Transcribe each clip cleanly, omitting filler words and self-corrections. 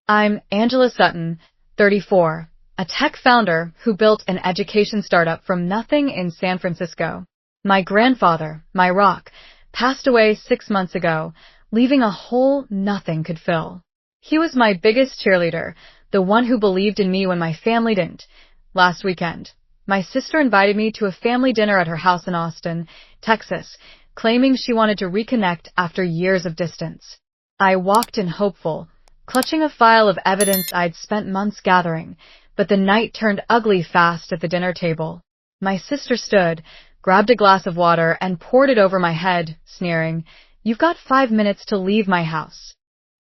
I'm Angela Sutton, 34, a tech founder who built an education startup from nothing in San Francisco. My grandfather, my rock, passed away 6 months ago, leaving a hole nothing could fill. He was my biggest cheerleader, the one who believed in me when my family didn't. Last weekend, my sister invited me to a family dinner at her house in Austin, Texas, claiming she wanted to reconnect after years of distance. I walked in hopeful, clutching a file of evidence I'd spent months gathering, but the night turned ugly fast at the dinner table. My sister stood, grabbed a glass of water, and poured it over my head, sneering, "You've got 5 minutes to leave my house."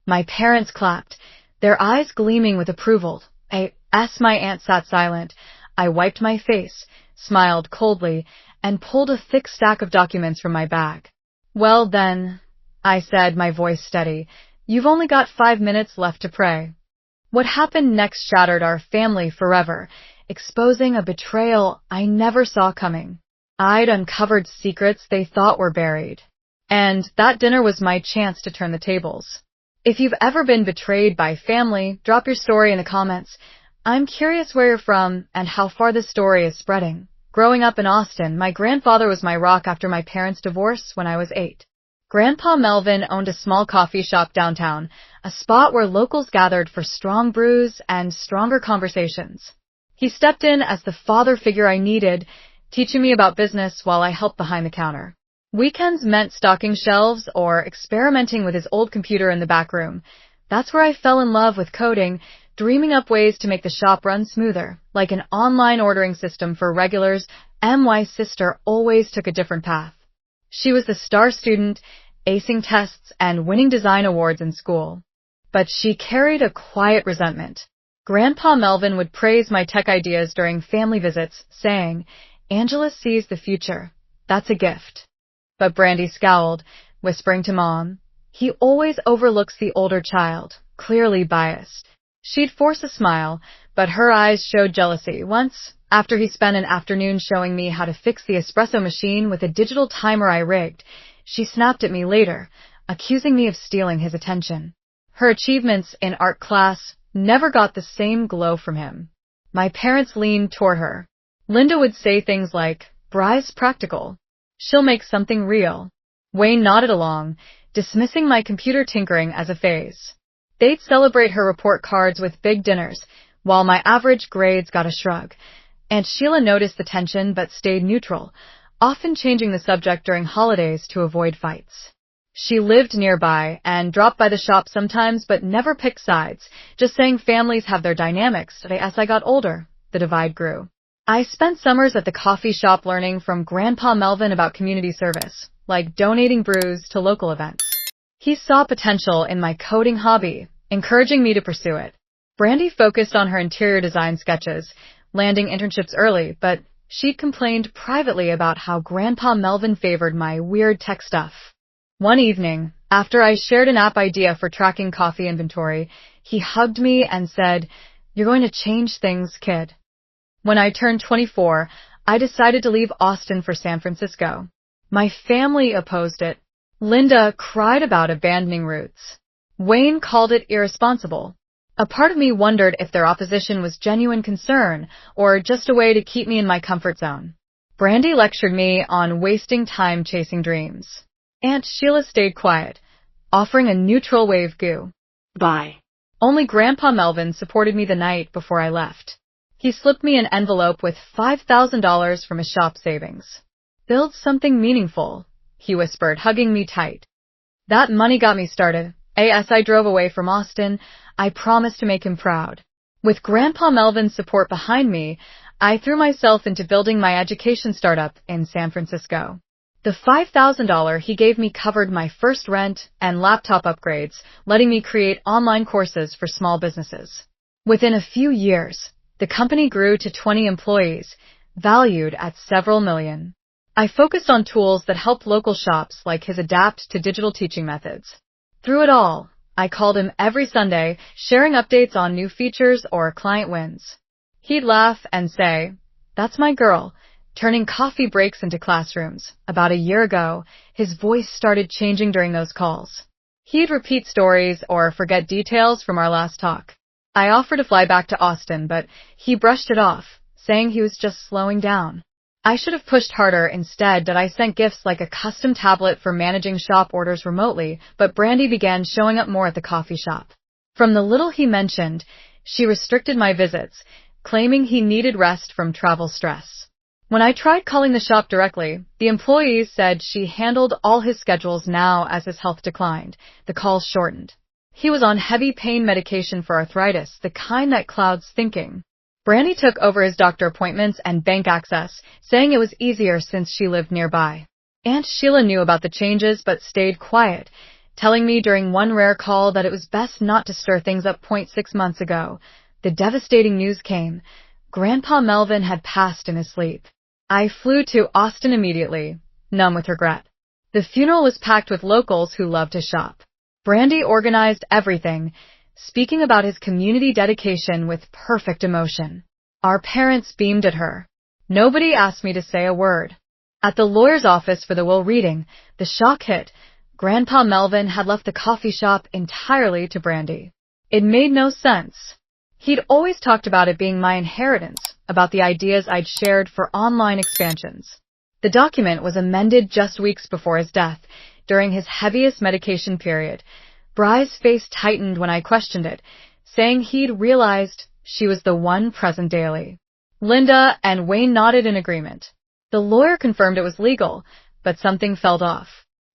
My parents clapped, their eyes gleaming with approval. As my aunt sat silent, I wiped my face, smiled coldly, and pulled a thick stack of documents from my bag. "Well then," I said, my voice steady, "you've only got 5 minutes left to pray." What happened next shattered our family forever, exposing a betrayal I never saw coming. I'd uncovered secrets they thought were buried. And that dinner was my chance to turn the tables. If you've ever been betrayed by family, drop your story in the comments. I'm curious where you're from and how far this story is spreading. Growing up in Austin, my grandfather was my rock after my parents' divorce when I was 8. Grandpa Melvin owned a small coffee shop downtown, a spot where locals gathered for strong brews and stronger conversations. He stepped in as the father figure I needed, teaching me about business while I helped behind the counter. Weekends meant stocking shelves or experimenting with his old computer in the back room. That's where I fell in love with coding, dreaming up ways to make the shop run smoother, like an online ordering system for regulars. My sister always took a different path. She was the star student, acing tests and winning design awards in school. But she carried a quiet resentment. Grandpa Melvin would praise my tech ideas during family visits, saying, "Angela sees the future. That's a gift." But Brandy scowled, whispering to Mom, "He always overlooks the older child, clearly biased." She'd force a smile, but her eyes showed jealousy. Once, after he spent an afternoon showing me how to fix the espresso machine with a digital timer I rigged, she snapped at me later, accusing me of stealing his attention. Her achievements in art class never got the same glow from him. My parents leaned toward her. Linda would say things like, "Bry's practical. She'll make something real." Wayne nodded along, dismissing my computer tinkering as a phase. They'd celebrate her report cards with big dinners, while my average grades got a shrug. Aunt Sheila noticed the tension but stayed neutral, often changing the subject during holidays to avoid fights. She lived nearby and dropped by the shop sometimes but never picked sides, just saying families have their dynamics. As I got older, the divide grew. I spent summers at the coffee shop learning from Grandpa Melvin about community service, like donating brews to local events. He saw potential in my coding hobby, encouraging me to pursue it. Brandy focused on her interior design sketches, landing internships early, but she'd complained privately about how Grandpa Melvin favored my weird tech stuff. One evening, after I shared an app idea for tracking coffee inventory, he hugged me and said, "You're going to change things, kid." When I turned 24, I decided to leave Austin for San Francisco. My family opposed it. Linda cried about abandoning roots. Wayne called it irresponsible. A part of me wondered if their opposition was genuine concern or just a way to keep me in my comfort zone. Brandy lectured me on wasting time chasing dreams. Aunt Sheila stayed quiet, offering a neutral wave goodbye. Only Grandpa Melvin supported me the night before I left. He slipped me an envelope with $5,000 from his shop savings. "Build something meaningful," he whispered, hugging me tight. That money got me started. As I drove away from Austin, I promised to make him proud. With Grandpa Melvin's support behind me, I threw myself into building my education startup in San Francisco. The $5,000 he gave me covered my first rent and laptop upgrades, letting me create online courses for small businesses. Within a few years, the company grew to 20 employees, valued at several million. I focused on tools that helped local shops like his adapt to digital teaching methods. Through it all, I called him every Sunday, sharing updates on new features or client wins. He'd laugh and say, "That's my girl," turning coffee breaks into classrooms. About a year ago, his voice started changing during those calls. He'd repeat stories or forget details from our last talk. I offered to fly back to Austin, but he brushed it off, saying he was just slowing down. I should have pushed harder. Instead, that I sent gifts like a custom tablet for managing shop orders remotely, but Brandy began showing up more at the coffee shop. From the little he mentioned, she restricted my visits, claiming he needed rest from travel stress. When I tried calling the shop directly, the employees said she handled all his schedules now as his health declined. The calls shortened. He was on heavy pain medication for arthritis, the kind that clouds thinking. Brandy took over his doctor appointments and bank access, saying it was easier since she lived nearby. Aunt Sheila knew about the changes but stayed quiet, telling me during one rare call that it was best not to stir things up. 6 months ago, the devastating news came. Grandpa Melvin had passed in his sleep. I flew to Austin immediately, numb with regret. The funeral was packed with locals who loved to shop. Brandy organized everything, speaking about his community dedication with perfect emotion. Our parents beamed at her. Nobody asked me to say a word. At the lawyer's office for the will reading, the shock hit. Grandpa Melvin had left the coffee shop entirely to Brandy. It made no sense. He'd always talked about it being my inheritance, about the ideas I'd shared for online expansions. The document was amended just weeks before his death, during his heaviest medication period. Bry's face tightened when I questioned it, saying he'd realized she was the one present daily. Linda and Wayne nodded in agreement. The lawyer confirmed it was legal, but something felt off.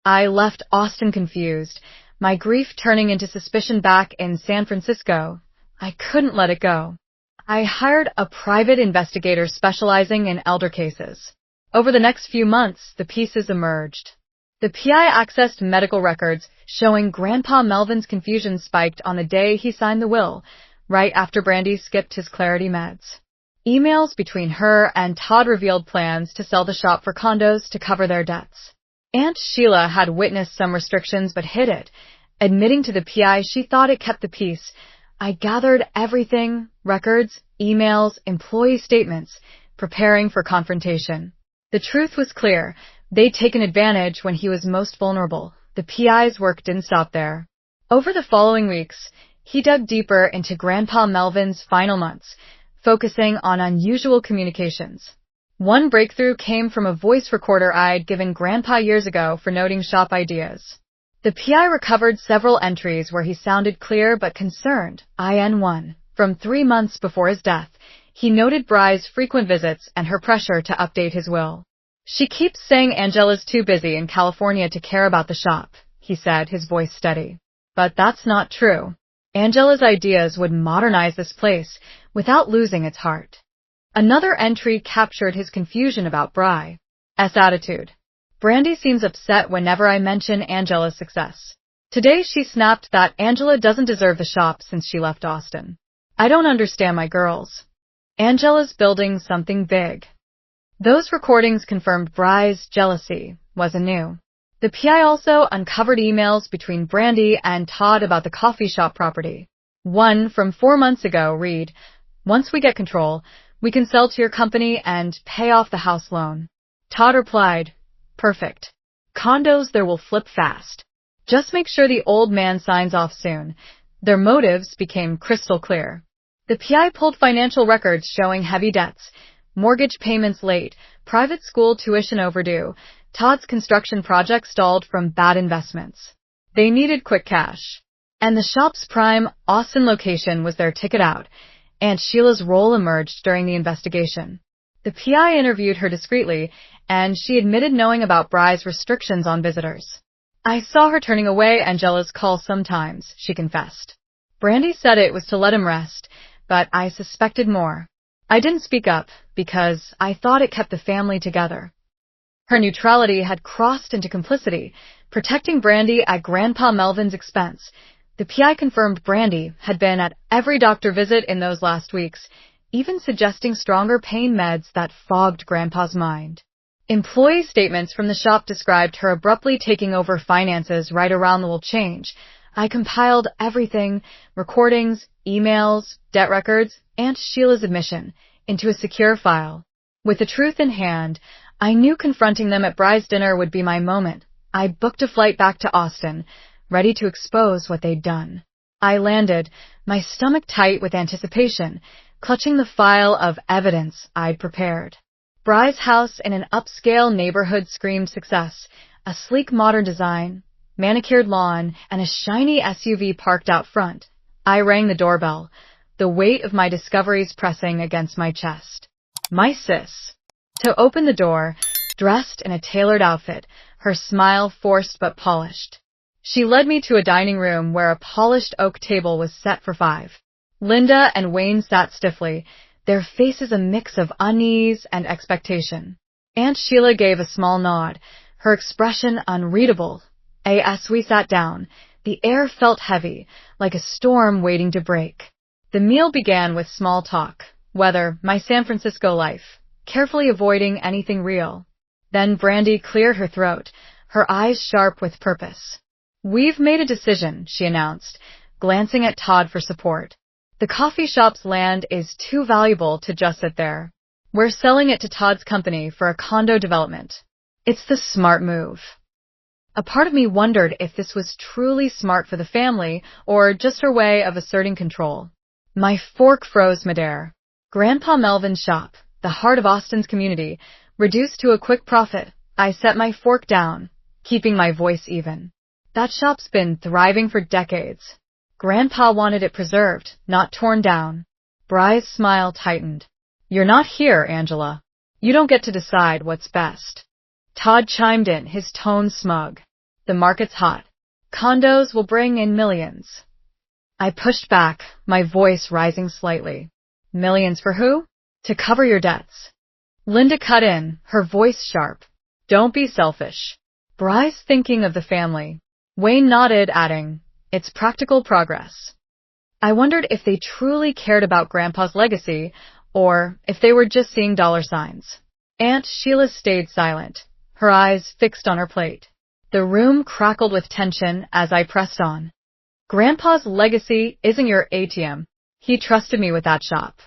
I left Austin confused, my grief turning into suspicion back in San Francisco. I couldn't let it go. I hired a private investigator specializing in elder cases. Over the next few months, the pieces emerged. The PI accessed medical records showing Grandpa Melvin's confusion spiked on the day he signed the will, right after Brandy skipped his Clarity meds. Emails between her and Todd revealed plans to sell the shop for condos to cover their debts. Aunt Sheila had witnessed some restrictions but hid it, admitting to the PI she thought it kept the peace. I gathered everything, records, emails, employee statements, preparing for confrontation. The truth was clear. They'd taken advantage when he was most vulnerable. The PI's work didn't stop there. Over the following weeks, he dug deeper into Grandpa Melvin's final months, focusing on unusual communications. One breakthrough came from a voice recorder I'd given Grandpa years ago for noting shop ideas. The PI recovered several entries where he sounded clear but concerned. IN1. From 3 months before his death, he noted Bry's frequent visits and her pressure to update his will. She keeps saying Angela's too busy in California to care about the shop, he said, his voice steady. But that's not true. Angela's ideas would modernize this place without losing its heart. Another entry captured his confusion about Bry's attitude. Brandy seems upset whenever I mention Angela's success. Today she snapped that Angela doesn't deserve the shop since she left Austin. I don't understand my girls. Angela's building something big. Those recordings confirmed Bry's jealousy wasn't new. The PI also uncovered emails between Brandy and Todd about the coffee shop property. One from 4 months ago read, "Once we get control, we can sell to your company and pay off the house loan." Todd replied, "Perfect. Condos there will flip fast. Just make sure the old man signs off soon." Their motives became crystal clear. The PI pulled financial records showing heavy debts, mortgage payments late, private school tuition overdue. Todd's construction project stalled from bad investments. They needed quick cash. And the shop's prime Austin location was their ticket out. Aunt Sheila's role emerged during the investigation. The PI interviewed her discreetly, and she admitted knowing about Bry's restrictions on visitors. "I saw her turning away Angela's calls sometimes," she confessed. Brandy said it was to let him rest, but I suspected more. I didn't speak up because I thought it kept the family together. Her neutrality had crossed into complicity, protecting Brandy at Grandpa Melvin's expense. The PI confirmed Brandy had been at every doctor visit in those last weeks, even suggesting stronger pain meds that fogged Grandpa's mind. Employee statements from the shop described her abruptly taking over finances right around the will change. I compiled everything, recordings, emails, debt records, Aunt Sheila's admission, into a secure file. With the truth in hand, I knew confronting them at Bry's dinner would be my moment. I booked a flight back to Austin, ready to expose what they'd done. I landed, my stomach tight with anticipation, clutching the file of evidence I'd prepared. Bry's house in an upscale neighborhood screamed success. A sleek modern design, manicured lawn, and a shiny SUV parked out front. I rang the doorbell, the weight of my discoveries pressing against my chest. My sis. To open the door, dressed in a tailored outfit, her smile forced but polished. She led me to a dining room where a polished oak table was set for 5. Linda and Wayne sat stiffly, their faces a mix of unease and expectation. Aunt Sheila gave a small nod, her expression unreadable. As we sat down, the air felt heavy, like a storm waiting to break. The meal began with small talk, weather, my San Francisco life, carefully avoiding anything real. Then Brandy cleared her throat, her eyes sharp with purpose. "We've made a decision," she announced, glancing at Todd for support. "The coffee shop's land is too valuable to just sit there. We're selling it to Todd's company for a condo development. It's the smart move." A part of me wondered if this was truly smart for the family or just her way of asserting control. My fork froze midair. Grandpa Melvin's shop, the heart of Austin's community, reduced to a quick profit. I set my fork down, keeping my voice even. That shop's been thriving for decades. Grandpa wanted it preserved, not torn down. Bry's smile tightened. "You're not here, Angela. You don't get to decide what's best." Todd chimed in, his tone smug. "The market's hot. Condos will bring in millions." I pushed back, my voice rising slightly. "Millions for who?" "To cover your debts." Linda cut in, her voice sharp. "Don't be selfish." Bry's thinking of the family. Wayne nodded, adding, "It's practical progress." I wondered if they truly cared about Grandpa's legacy, or if they were just seeing dollar signs. Aunt Sheila stayed silent, her eyes fixed on her plate. The room crackled with tension as I pressed on. "Grandpa's legacy isn't your ATM. He trusted me with that shop."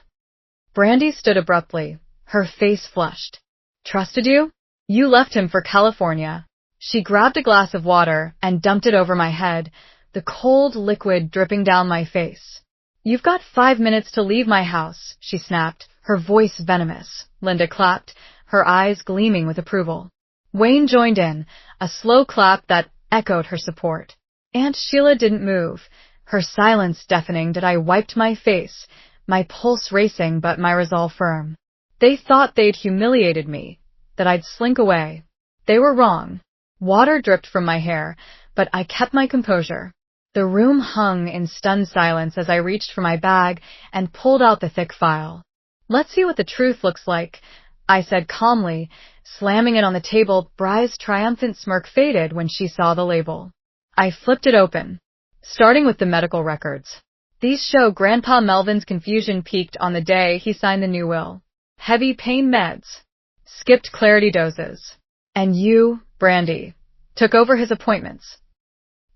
Brandy stood abruptly, her face flushed. "Trusted you? You left him for California." She grabbed a glass of water and dumped it over my head, the cold liquid dripping down my face. "You've got 5 minutes to leave my house," she snapped, her voice venomous. Linda clapped, her eyes gleaming with approval. Wayne joined in, a slow clap that echoed her support. Aunt Sheila didn't move, her silence deafening as I wiped my face, my pulse racing but my resolve firm. They thought they'd humiliated me, that I'd slink away. They were wrong. Water dripped from my hair, but I kept my composure. The room hung in stunned silence as I reached for my bag and pulled out the thick file. "Let's see what the truth looks like," I said calmly, slamming it on the table. Bry's triumphant smirk faded when she saw the label. I flipped it open, starting with the medical records. These show Grandpa Melvin's confusion peaked on the day he signed the new will. Heavy pain meds, skipped clarity doses, and you, Brandy, took over his appointments.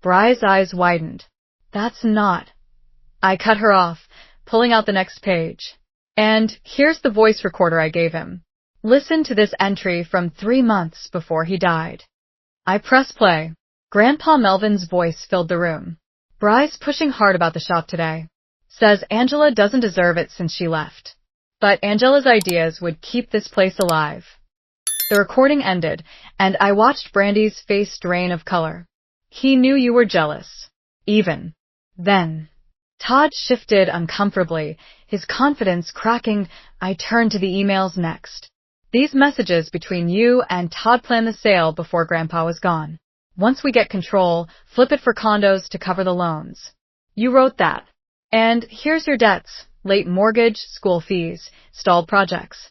Bry's eyes widened. "That's not." I cut her off, pulling out the next page. "And here's the voice recorder I gave him. Listen to this entry from 3 months before he died." I pressed play. Grandpa Melvin's voice filled the room. "Bry's pushing hard about the shop today. Says Angela doesn't deserve it since she left. But Angela's ideas would keep this place alive." The recording ended, and I watched Brandy's face drain of color. "He knew you were jealous. Even then." Todd shifted uncomfortably, his confidence cracking. I turned to the emails next. "These messages between you and Todd planned the sale before Grandpa was gone. Once we get control, flip it for condos to cover the loans. You wrote that. And here's your debts, late mortgage, school fees, stalled projects."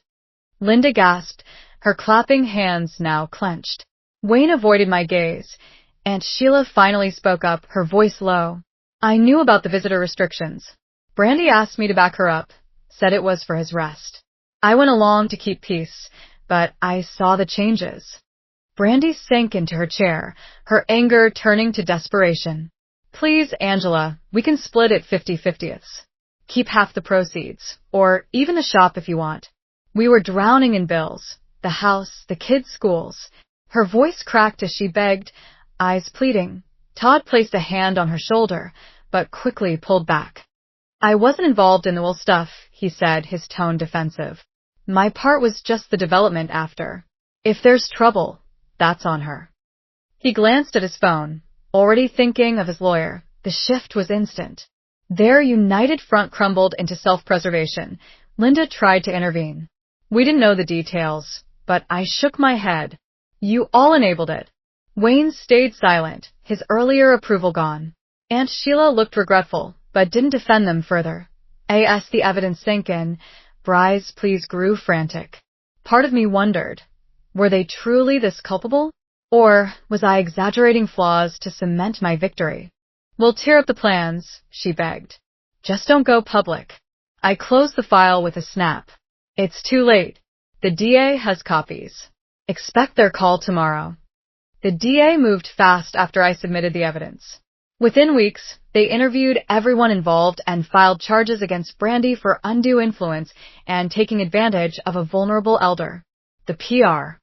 Linda gasped, her clapping hands now clenched. Wayne avoided my gaze. Aunt Sheila finally spoke up, her voice low. "I knew about the visitor restrictions. Brandy asked me to back her up, said it was for his rest. I went along to keep peace, but I saw the changes." Brandy sank into her chair, her anger turning to desperation. "Please, Angela, we can split it 50-50ths. Keep half the proceeds, or even the shop if you want. We were drowning in bills, the house, the kids' schools." Her voice cracked as she begged, eyes pleading. Todd placed a hand on her shoulder, but quickly pulled back. I wasn't involved in the will stuff, he said, his tone defensive. My part was just the development after. If there's trouble, that's on her. He glanced at his phone, already thinking of his lawyer. The shift was instant. Their united front crumbled into self-preservation. Linda tried to intervene. We didn't know the details, but I shook my head. You all enabled it. Wayne stayed silent, his earlier approval gone. Aunt Sheila looked regretful, but didn't defend them further. As the evidence sank in, Bry's pleas grew frantic. Part of me wondered, were they truly this culpable? Or was I exaggerating flaws to cement my victory? We'll tear up the plans, she begged. Just don't go public. I closed the file with a snap. It's too late. The DA has copies. Expect their call tomorrow. The DA moved fast after I submitted the evidence. Within weeks, they interviewed everyone involved and filed charges against Brandy for undue influence and taking advantage of a vulnerable elder. The PR.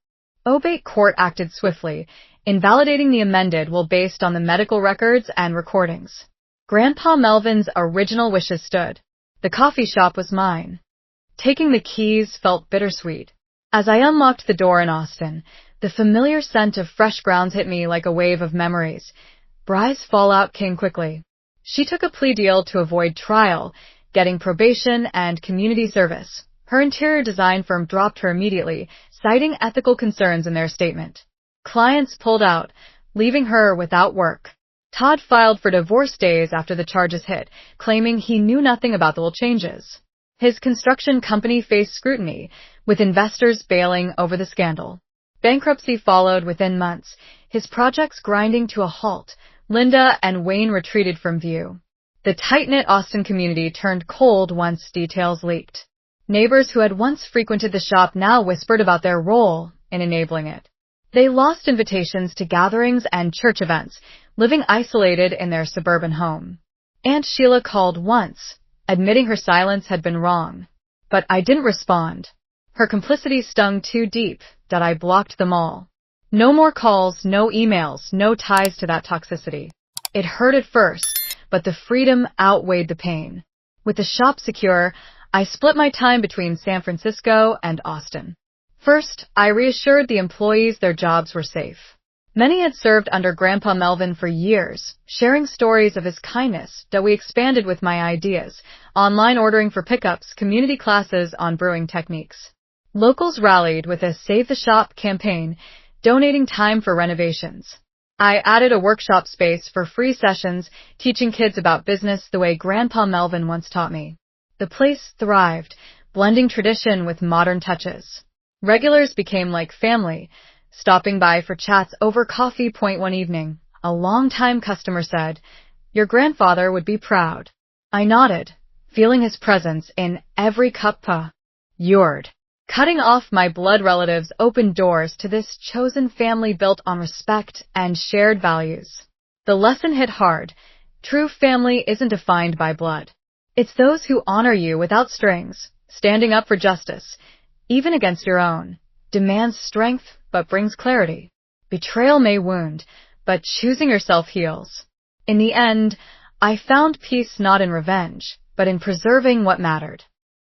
Obate Court acted swiftly, invalidating the amended will based on the medical records and recordings. Grandpa Melvin's original wishes stood. The coffee shop was mine. Taking the keys felt bittersweet. As I unlocked the door in Austin, the familiar scent of fresh grounds hit me like a wave of memories. Bry's fallout came quickly. She took a plea deal to avoid trial, getting probation and community service. Her interior design firm dropped her immediately, citing ethical concerns in their statement. Clients pulled out, leaving her without work. Todd filed for divorce days after the charges hit, claiming he knew nothing about the will changes. His construction company faced scrutiny, with investors bailing over the scandal. Bankruptcy followed within months, his projects grinding to a halt. Linda and Wayne retreated from view. The tight-knit Austin community turned cold once details leaked. Neighbors who had once frequented the shop now whispered about their role in enabling it. They lost invitations to gatherings and church events, living isolated in their suburban home. Aunt Sheila called once, admitting her silence had been wrong. But I didn't respond. Her complicity stung too deep that I blocked them all. No more calls, no emails, no ties to that toxicity. It hurt at first, but the freedom outweighed the pain. With the shop secure, I split my time between San Francisco and Austin. First, I reassured the employees their jobs were safe. Many had served under Grandpa Melvin for years, sharing stories of his kindness that we expanded with my ideas, online ordering for pickups, community classes on brewing techniques. Locals rallied with a Save the Shop campaign, donating time for renovations. I added a workshop space for free sessions, teaching kids about business the way Grandpa Melvin once taught me. The place thrived, blending tradition with modern touches. Regulars became like family, stopping by for chats over coffee. One evening, a longtime customer said, "Your grandfather would be proud." I nodded, feeling his presence in every cup. Yured. Cutting off my blood relatives opened doors to this chosen family built on respect and shared values. The lesson hit hard. True family isn't defined by blood. It's those who honor you without strings, standing up for justice, even against your own, demands strength but brings clarity. Betrayal may wound, but choosing yourself heals. In the end, I found peace not in revenge, but in preserving what mattered.